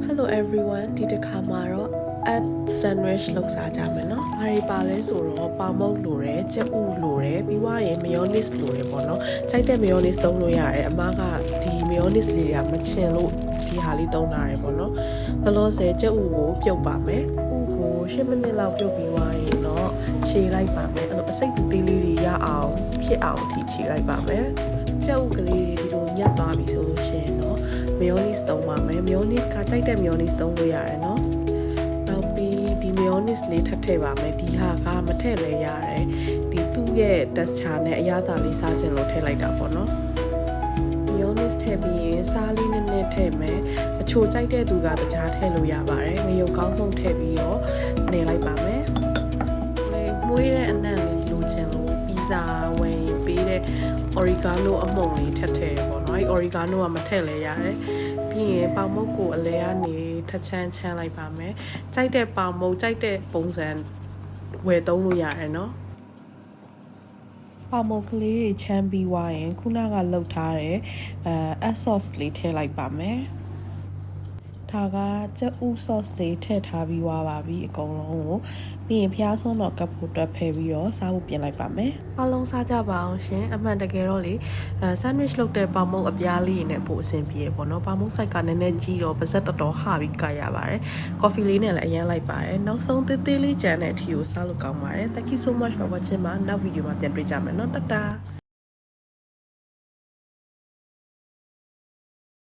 Hello everyone ဒီတစ်ခါမှာတော့ at sandwich လုပ်စားကြမယ်เนาะဘာတွေပါလဲဆိုတော့ပေါင်မုတ်လိုတယ်ကြက်ဥလိုတယ်ပြီးွားရင် mayonnaise လိုတယ်ပေါ့เนาะကြိုက်တဲ့ mayonnaise သုံးလို့ရတယ်အမကဒီ mayonnaise လေးကမချင်လို့ဒီဟာလေးသုံးထားတယ်ပေါ့เนาะသလို့ဆယ်ကြက်ဥကိုပြုတ်ပါမယ်ဥကို10မိနစ်လောက်ပြုတ်ပြီးွားရင်တော့ခြေလိုက်ပါမယ်အဲ့လိုအစိတ်သေးလေးတွေရအောင်ဖြစ်အောင်အထိခြေလိုက်ပါမယ်ကြက်ဥကလေးတွေဒီလိုညက်သွားပြီဆိုလို့ရှိရင်တော့mayonnaise သုံးပါမယ် mayonnaise ကကြိုက်တဲ့ mayonnaise သုံးလို့ရတယ်เนาะနောက်ပြီးဒီ mayonnaise လေးထပ်ထည့်ပါမယ်ဒီဟာကမထည့်လဲရတယ်ဒီသူ့ရဲ့ texture နဲ့အရသာလေးစားချင်လို့ထည့်လိုက်တာပေါ့เนาะ mayonnaise ထည့်ပြီးရင်စားလေးနည်းနည်းထည့်မယ်အချိုကြိုက်တဲ့သူကတခြားထည့်လို့ရပါတယ်ငရုတ်ကောင်းမှုန့်ထည့်ပြီးတော့နေလိုက်ပါမယ်မွေးတဲ့အနံ့လေးလိုချင်လို့ပီဇာဝင်ပေးတဲ့ oregano အမှုန့်လေးထည့်ပေါ့နော်အဲ့ oregano ကမထည့်လဲရတယ်ပြီးရင်ပေါင်မုတ်ကိုအလဲကနေထချမ်းချမ်းလိုက်ပါမယ်ကြိုက်တဲ့ပေါင်မုတ်ကြိုက်တဲ့ပုံစံဝယ်သုံးလို့ရတယ်နော်ပေါင်မုတ်ကလေးတွေချမ်းပြီးွားရင်ခုနကလှုပ်ထားတဲ့add sauce လေးထည့်လိုက်ပါမယ်ဒါကကြက်ဥ sauce တွေထည့်ထားပြီးွားပါပြီအကုန်လုံးကိုပြီးရင်ဖျားဆုံးတော့ကပ်ဖို့တွက်ဖယ်ပြီးတော့စားဖို့ပြင်လိုက်ပါမယ်အားလုံးစားကြပါအောင်ရှင်အမှန်တကယ်တော့လေsandwich လုပ်တဲ့ပေါင်မုတ်အပြားလေးတွေနဲ့ပို့အဆင်ပြေရပေါ့နော်ပေါင်မုတ်ဆိုင်ကနည်းနည်းကြီးတော့ပါဇက်တော်တော်ဟာပြီးကရပါတယ် coffee လေးနဲ့လည်းအရင်လိုက်ပါတယ်နောက်ဆုံးသေးသေးလေးကြံတဲ့အထီကိုစားလို့ကောင်းပါတယ် thank you so much for watching မှာနောက်ဗီဒီယိုမှာပြန်တွေ့ကြမယ်နော်တတာ